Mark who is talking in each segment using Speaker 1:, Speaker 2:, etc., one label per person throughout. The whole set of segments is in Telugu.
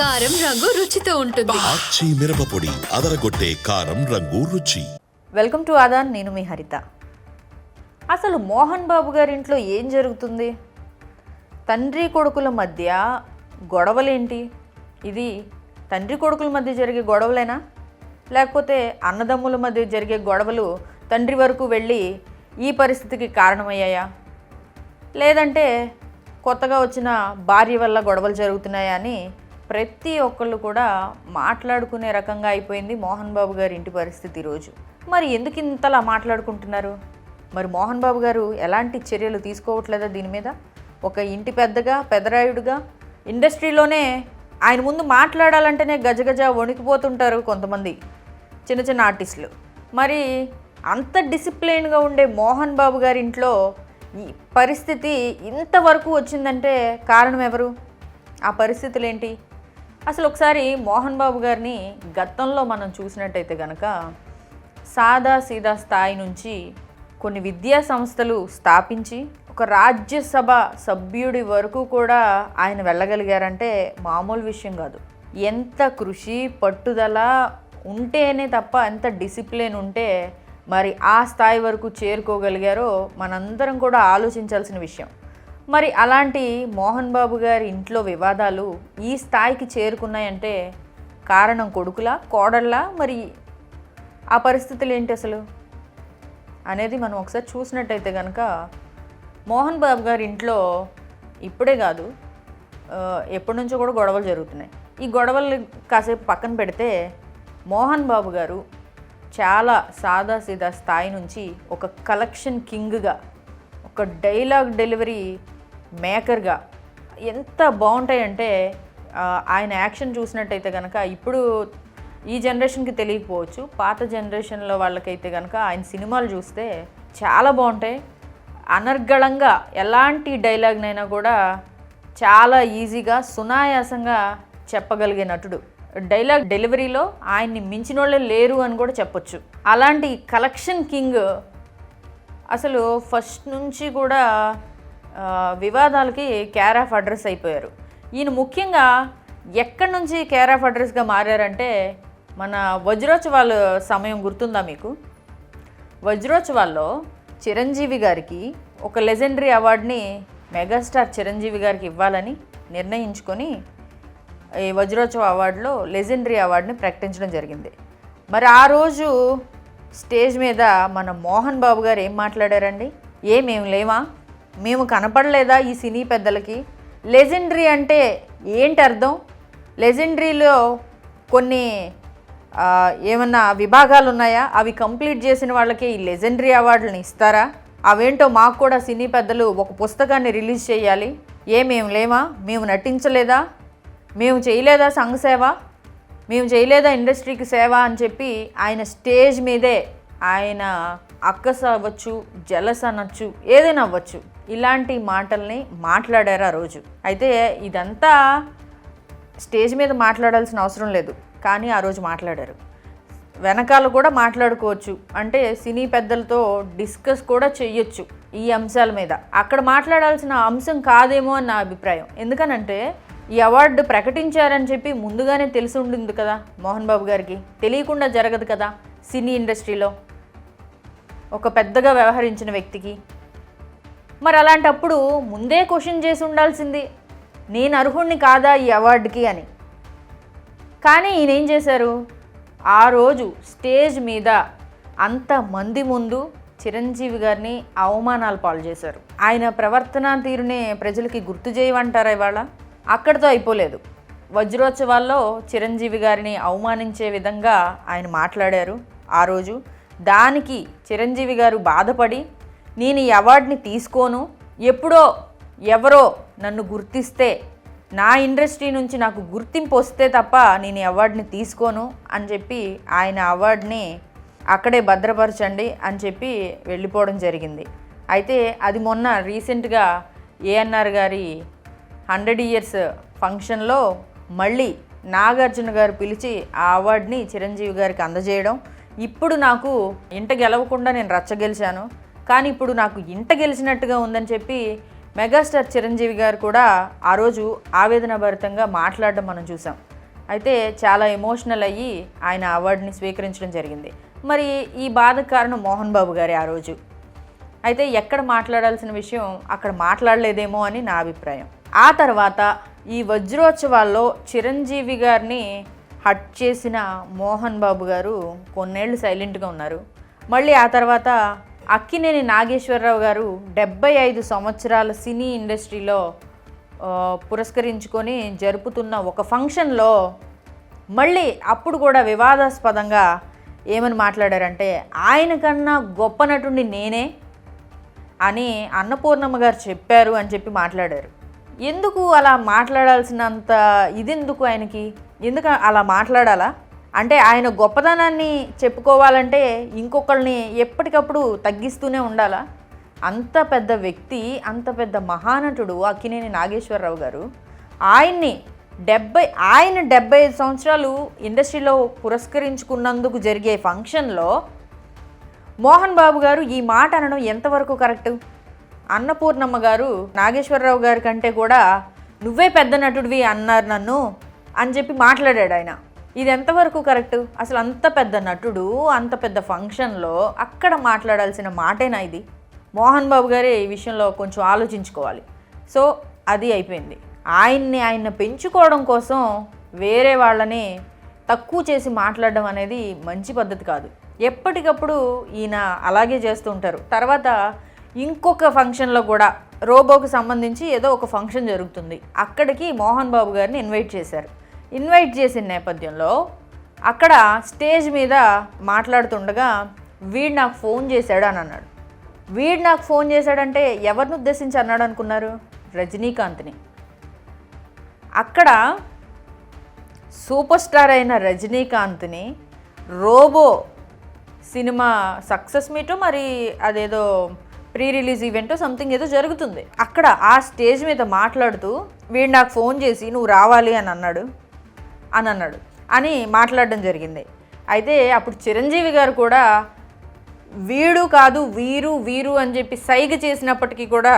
Speaker 1: కారం రంగు రుచితో ఉంటుంది.
Speaker 2: ఆచి మిరపపొడి అదరగొట్టే కారం రంగు రుచి.
Speaker 3: Welcome to Aadan. నేను మీ హరిత. అసలు మోహన్ బాబు గారి ఇంట్లో ఏం జరుగుతుంది? తండ్రి కొడుకుల మధ్య గొడవలేంటి? ఇది తండ్రి కొడుకుల మధ్య జరిగే గొడవలేనా, లేకపోతే అన్నదమ్ముల మధ్య జరిగే గొడవలు తండ్రి వరకు వెళ్ళి ఈ పరిస్థితికి కారణమయ్యాయా, లేదంటే కొత్తగా వచ్చిన భార్య వల్ల గొడవలు జరుగుతున్నాయా అని ప్రతి ఒక్కళ్ళు కూడా మాట్లాడుకునే రకంగా అయిపోయింది మోహన్ బాబు గారి ఇంటి పరిస్థితి ఈరోజు. మరి ఎందుకు ఇంతలా మాట్లాడుకుంటున్నారు? మరి మోహన్ బాబు గారు ఎలాంటి చర్యలు తీసుకోవట్లేదా దీని మీద? ఒక ఇంటి పెద్దగా, పెదరాయుడుగా, ఇండస్ట్రీలోనే ఆయన ముందు మాట్లాడాలంటేనే గజగజ వణికిపోతుంటారు కొంతమంది చిన్న చిన్న ఆర్టిస్టులు. మరి అంత డిసిప్లిన్గా ఉండే మోహన్ బాబు గారి ఇంట్లో ఈ పరిస్థితి ఇంతవరకు వచ్చిందంటే కారణం ఎవరు? ఆ పరిస్థితులు ఏంటి? అసలు ఒకసారి మోహన్ బాబు గారిని గతంలో మనం చూసినట్టయితే కనుక సాదా సీదా స్థాయి నుంచి కొన్ని విద్యా సంస్థలు స్థాపించి ఒక రాజ్యసభ సభ్యుడి వరకు కూడా ఆయన వెళ్ళగలిగారంటే మామూలు విషయం కాదు. ఎంత కృషి పట్టుదల ఉంటేనే తప్ప, ఎంత డిసిప్లిన్ ఉంటే మరి ఆ స్థాయి వరకు చేరుకోగలిగారో మనందరం కూడా ఆలోచించాల్సిన విషయం. మరి అలాంటి మోహన్ బాబు గారి ఇంట్లో వివాదాలు ఈ స్థాయికి చేరుకున్నాయంటే కారణం కొడుకులా, కోడళ్ళా? మరి ఆ పరిస్థితులు ఏంటి అసలు అనేది మనం ఒకసారి చూసినట్టయితే కనుక మోహన్ బాబు గారి ఇంట్లో ఇప్పుడే కాదు, ఎప్పటి నుంచో కూడా గొడవలు జరుగుతున్నాయి. ఈ గొడవలు కాసేపు పక్కన పెడితే మోహన్ బాబు గారు చాలా సాదా సీదా స్థాయి నుంచి ఒక కలెక్షన్ కింగ్గా, ఒక డైలాగ్ డెలివరీ మేకర్గా ఎంత బాగుంటాయంటే ఆయన యాక్షన్ చూసినట్టయితే కనుక ఇప్పుడు ఈ జనరేషన్కి తెలియకపోవచ్చు, పాత జనరేషన్లో వాళ్ళకైతే కనుక ఆయన సినిమాలు చూస్తే చాలా బాగుంటాయి. అనర్గళంగా ఎలాంటి డైలాగ్నైనా కూడా చాలా ఈజీగా సునాయాసంగా చెప్పగలిగే నటుడు. డైలాగ్ డెలివరీలో ఆయన్ని మించిన వాళ్ళే లేరు అని కూడా చెప్పొచ్చు. అలాంటి కలెక్షన్ కింగ్ అసలు ఫస్ట్ నుంచి కూడా వివాదాలకి కేర్ ఆఫ్ అడ్రస్ అయిపోయారు. ఈయన ముఖ్యంగా ఎక్కడి నుంచి కేర్ ఆఫ్ అడ్రస్గా మారారంటే మన వజ్రోత్సవాల సమయం గుర్తుందా మీకు? వజ్రోత్సవాల్లో చిరంజీవి గారికి ఒక లెజెండరీ అవార్డుని మెగాస్టార్ చిరంజీవి గారికి ఇవ్వాలని నిర్ణయించుకొని ఈ వజ్రోత్సవ అవార్డులో లెజెండరీ అవార్డుని ప్రకటించడం జరిగింది. మరి ఆ రోజు స్టేజ్ మీద మన మోహన్ బాబు గారు ఏం మాట్లాడారండి? మేము లేమా? మేము కనపడలేదా ఈ సినీ పెద్దలకి? లెజెండరీ అంటే ఏంటి అర్థం? లెజెండరీలో కొన్ని ఏమన్నా విభాగాలు ఉన్నాయా? అవి కంప్లీట్ చేసిన వాళ్ళకి ఈ లెజెండరీ అవార్డులను ఇస్తారా? అవేంటో మాకు కూడా సినీ పెద్దలు ఒక పుస్తకాన్ని రిలీజ్ చేయాలి. మేము లేమా? మేము నటించలేదా? మేము చేయలేదా సంఘసేవ? మేము చేయలేదా ఇండస్ట్రీకి సేవ అని చెప్పి ఆయన స్టేజ్ మీదే ఆయన అక్కస అవ్వచ్చు, జలస్ అనొచ్చు, ఏదైనా అవ్వచ్చు, ఇలాంటి మాటల్ని మాట్లాడారు ఆ రోజు. అయితే ఇదంతా స్టేజ్ మీద మాట్లాడాల్సిన అవసరం లేదు, కానీ ఆ రోజు మాట్లాడారు. వెనకాల కూడా మాట్లాడుకోవచ్చు, అంటే సినీ పెద్దలతో డిస్కస్ కూడా చెయ్యొచ్చు ఈ అంశాల మీద. అక్కడ మాట్లాడాల్సిన అంశం కాదేమో అని నా అభిప్రాయం. ఎందుకనంటే ఈ అవార్డు ప్రకటించారని చెప్పి ముందుగానే తెలిసి ఉండింది కదా మోహన్ బాబు గారికి. తెలియకుండా జరగదు కదా సినీ ఇండస్ట్రీలో ఒక పెద్దగా వ్యవహరించిన వ్యక్తికి. మరి అలాంటప్పుడు ముందే క్వశ్చన్ చేసి ఉండాల్సింది, నేను అర్హుణ్ణి కాదా ఈ అవార్డుకి అని. కానీ ఈయన ఏం చేశారు? ఆ రోజు స్టేజ్ మీద అంతమంది ముందు చిరంజీవి గారిని అవమానాలు పాలు చేశారు. ఆయన ప్రవర్తనా తీరునే ప్రజలకి గుర్తు చేయమంటారా ఇవాళ? అక్కడితో అయిపోలేదు. వజ్రోత్సవాల్లో చిరంజీవి గారిని అవమానించే విధంగా ఆయన మాట్లాడారు ఆ రోజు. దానికి చిరంజీవి గారు బాధపడి, నేను ఈ అవార్డుని తీసుకోను, ఎప్పుడో ఎవరో నన్ను గుర్తిస్తే, నా ఇండస్ట్రీ నుంచి నాకు గుర్తింపు వస్తే తప్ప నేను ఈ అవార్డుని తీసుకోను అని చెప్పి ఆయన అవార్డుని అక్కడే భద్రపరచండి అని చెప్పి వెళ్ళిపోవడం జరిగింది. అయితే అది మొన్న రీసెంట్గా ఏఎన్ఆర్ గారి 100 years ఫంక్షన్లో మళ్ళీ నాగార్జున గారు పిలిచి ఆ అవార్డుని చిరంజీవి గారికి అందజేయడం. ఇప్పుడు నాకు ఇంట గెలవకుండా నేను రచ్చ గెలిచాను, కానీ ఇప్పుడు నాకు ఇంట గెలిచినట్టుగా ఉందని చెప్పి మెగాస్టార్ చిరంజీవి గారు కూడా ఆ రోజు ఆవేదన భరితంగా మాట్లాడడం మనం చూసాం. అయితే చాలా ఎమోషనల్ అయ్యి ఆయన అవార్డుని స్వీకరించడం జరిగింది. మరి ఈ బాధకు కారణం మోహన్ బాబు గారి ఆ రోజు. అయితే ఎక్కడ మాట్లాడాల్సిన విషయం అక్కడ మాట్లాడలేదేమో అని నా అభిప్రాయం. ఆ తర్వాత ఈ వజ్రోత్సవాల్లో చిరంజీవి గారిని హట్ చేసిన మోహన్ బాబు గారు కొన్నేళ్ళు సైలెంట్గా ఉన్నారు. మళ్ళీ ఆ తర్వాత అక్కినేని నాగేశ్వరరావు గారు 75 సంవత్సరాల సినీ ఇండస్ట్రీలో పురస్కరించుకొని జరుపుతున్న ఒక ఫంక్షన్లో మళ్ళీ అప్పుడు కూడా వివాదాస్పదంగా ఏమని మాట్లాడారంటే, ఆయన కన్నా గొప్ప నటుడిని నేనే అని అన్నపూర్ణమ్మ గారు చెప్పారు అని చెప్పి మాట్లాడారు. ఎందుకు అలా మాట్లాడాల్సినంత ఇదెందుకు ఆయనకి? ఎందుకు అలా మాట్లాడాలా? అంటే ఆయన గొప్పదనాన్ని చెప్పుకోవాలంటే ఇంకొకరిని ఎప్పటికప్పుడు తగ్గిస్తూనే ఉండాలా? అంత పెద్ద వ్యక్తి, అంత పెద్ద మహానటుడు అక్కినేని నాగేశ్వరరావు గారు, ఆయన 75 సంవత్సరాలు ఇండస్ట్రీలో పురస్కరించుకున్నందుకు జరిగే ఫంక్షన్లో మోహన్ బాబు గారు ఈ మాట అనడం ఎంతవరకు కరెక్టు? అన్నపూర్ణమ్మ గారు నాగేశ్వరరావు గారి కంటే కూడా నువ్వే పెద్ద నటుడివి అన్నారు నన్ను అని చెప్పి మాట్లాడాడు ఆయన. ఇది ఎంతవరకు కరెక్టు? అసలు అంత పెద్ద నటుడు, అంత పెద్ద ఫంక్షన్లో అక్కడ మాట్లాడాల్సిన మాటేనా ఇది? మోహన్ బాబు గారే ఈ విషయంలో కొంచెం ఆలోచించుకోవాలి. సో అది అయిపోయింది. ఆయన పెంచుకోవడం కోసం వేరే వాళ్ళని తక్కువ చేసి మాట్లాడడం అనేది మంచి పద్ధతి కాదు. ఎప్పటికప్పుడు ఈయన అలాగే చేస్తూ ఉంటారు. తర్వాత ఇంకొక ఫంక్షన్లో కూడా రోబోకి సంబంధించి ఏదో ఒక ఫంక్షన్ జరుగుతుంది. అక్కడికి మోహన్ బాబు గారిని ఇన్వైట్ చేశారు. ఇన్వైట్ చేసిన నేపథ్యంలో అక్కడ స్టేజ్ మీద మాట్లాడుతుండగా వీడు నాకు ఫోన్ చేశాడు అని అన్నాడు. వీడు నాకు ఫోన్ చేశాడంటే ఎవరిని ఉద్దేశించి అన్నాడు అనుకున్నారు? రజనీకాంత్ని. అక్కడ సూపర్ స్టార్ అయిన రజనీకాంత్ని రోబో సినిమా సక్సెస్ మీటో మరి అదేదో ప్రీ రిలీజ్ ఈవెంటో సంథింగ్ ఏదో జరుగుతుంది. అక్కడ ఆ స్టేజ్ మీద మాట్లాడుతూ వీడు నాకు ఫోన్ చేసి నువ్వు రావాలి అని అన్నాడు అని మాట్లాడడం జరిగింది. అయితే అప్పుడు చిరంజీవి గారు కూడా వీడు కాదు వీరు అని చెప్పి సైగ చేసినప్పటికీ కూడా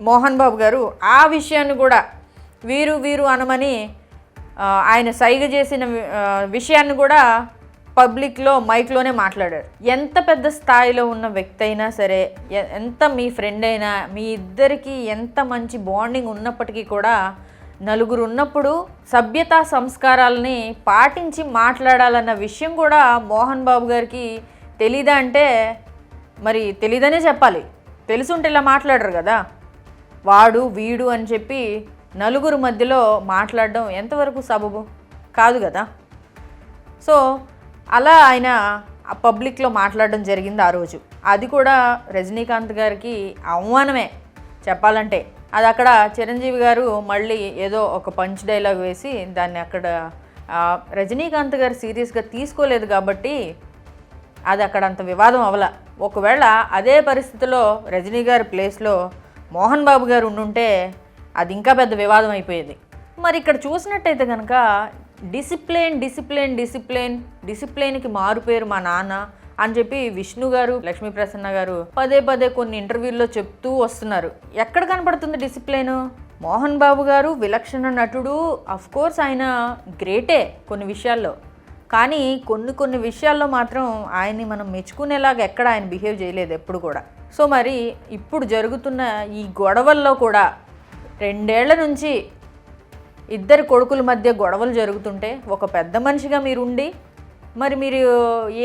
Speaker 3: మోహన్ బాబు గారు ఆ విషయాన్ని కూడా వీరు అనమని ఆయన సైగ చేసిన విషయాన్ని కూడా పబ్లిక్లో మైక్లోనే మాట్లాడారు. ఎంత పెద్ద స్థాయిలో ఉన్న వ్యక్తి అయినా సరే, ఎంత మీ ఫ్రెండ్ అయినా, మీ ఇద్దరికి ఎంత మంచి బాండింగ్ ఉన్నప్పటికీ కూడా నలుగురు ఉన్నప్పుడు సభ్యతా సంస్కారాలని పాటించి మాట్లాడాలన్న విషయం కూడా మోహన్ బాబు గారికి తెలీదా అంటే మరి తెలీదనే చెప్పాలి. తెలుసుంటే ఇలా మాట్లాడరు కదా. వాడు వీడు అని చెప్పి నలుగురు మధ్యలో మాట్లాడడం ఎంతవరకు సబబు కాదు కదా. సో అలా ఆయన పబ్లిక్లో మాట్లాడడం జరిగింది ఆ రోజు. అది కూడా రజనీకాంత్ గారికి అవమానమే చెప్పాలంటే. అది అక్కడ చిరంజీవి గారు మళ్ళీ ఏదో ఒక పంచ్ డైలాగ్ వేసి దాన్ని అక్కడ రజనీకాంత్ గారు సీరియస్గా తీసుకోలేదు కాబట్టి అది అక్కడ అంత వివాదం అవల. ఒకవేళ అదే పరిస్థితిలో రజనీ గారి ప్లేస్లో మోహన్ బాబు గారు ఉండుంటే అది ఇంకా పెద్ద వివాదం అయిపోయేది. మరి ఇక్కడ చూసినట్టయితే కనుక డిసిప్లిన్కి మారుపేరు మా నాన్న అని చెప్పి విష్ణు గారు, లక్ష్మీప్రసన్న గారు పదే కొన్ని ఇంటర్వ్యూల్లో చెప్తూ వస్తున్నారు. ఎక్కడ కనపడుతుంది డిసిప్లిన్? మోహన్ బాబు గారు విలక్షణ నటుడు, అఫ్కోర్స్ ఆయన గ్రేటే కొన్ని విషయాల్లో, కానీ కొన్ని విషయాల్లో మాత్రం ఆయన్ని మనం మెచ్చుకునేలాగా ఎక్కడ ఆయన బిహేవ్ చేయలేదు ఎప్పుడు కూడా. సో మరి ఇప్పుడు జరుగుతున్న ఈ గొడవల్లో కూడా 2 ఏళ్ల నుంచి ఇద్దరు కొడుకుల మధ్య గొడవలు జరుగుతుంటే ఒక పెద్ద మనిషిగా మీరుండి మరి మీరు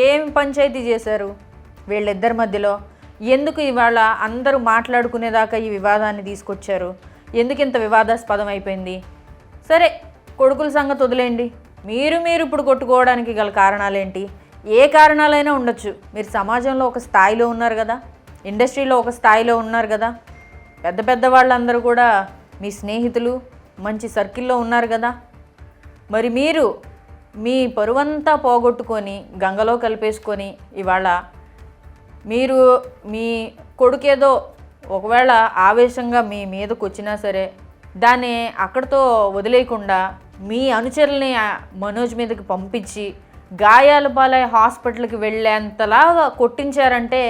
Speaker 3: ఏం పంచాయతీ చేశారు వీళ్ళిద్దరి మధ్యలో? ఎందుకు ఇవాళ అందరూ మాట్లాడుకునేదాకా ఈ వివాదాన్ని తీసుకొచ్చారు? ఎందుకు ఇంత వివాదాస్పదం అయిపోయింది? సరే, కొడుకుల సంగతి వదిలేయండి. మీరు ఇప్పుడు కొట్టుకోవడానికి గల కారణాలేంటి? ఏ కారణాలైనా ఉండొచ్చు. మీరు సమాజంలో ఒక స్థాయిలో ఉన్నారు కదా, ఇండస్ట్రీలో ఒక స్థాయిలో ఉన్నారు కదా, పెద్ద వాళ్ళందరూ కూడా మీ స్నేహితులు, మంచి సర్కిల్లో ఉన్నారు కదా. మరి మీరు మీ పరువంతా పోగొట్టుకొని గంగలో కలిపేసుకొని ఇవాళ మీరు మీ కొడుకేదో ఒకవేళ ఆవేశంగా మీ మీదకు వచ్చినా సరే దాన్ని అక్కడితో వదిలేయకుండా మీ అనుచరుల్ని మనోజ్ మీదకి పంపించి గాయాల పాలై హాస్పిటల్కి వెళ్ళేంతలాగా కొట్టించారంటే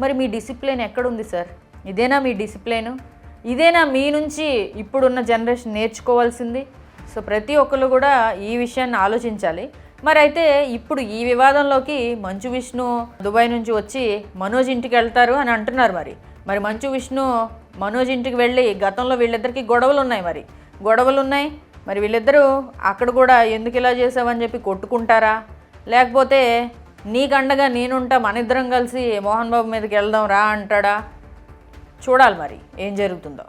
Speaker 3: మరి మీ డిసిప్లిన్ ఎక్కడుంది సార్? ఇదేనా మీ డిసిప్లిన్? ఇదేనా మీ నుంచి ఇప్పుడున్న జనరేషన్ నేర్చుకోవాల్సింది? సో ప్రతి ఒక్కరు కూడా ఈ విషయాన్ని ఆలోచించాలి. మరి అయితే ఇప్పుడు ఈ వివాదంలోకి మంచు విష్ణు దుబాయ్ నుంచి వచ్చి మనోజ్ ఇంటికి వెళ్తారు అని అంటున్నారు. మరి మంచు విష్ణు మనోజ్ ఇంటికి వెళ్ళి గతంలో వీళ్ళిద్దరికి గొడవలు ఉన్నాయి. మరి వీళ్ళిద్దరూ అక్కడ కూడా ఎందుకు ఇలా చేసావని చెప్పి కొట్టుకుంటారా, లేకపోతే నీకండగా నేనుంటా, మన ఇద్దరం కలిసి మోహన్ బాబు మీదకి వెళ్దాం రా అంటాడా? చూడాలి మరి ఏం జరుగుతుందో.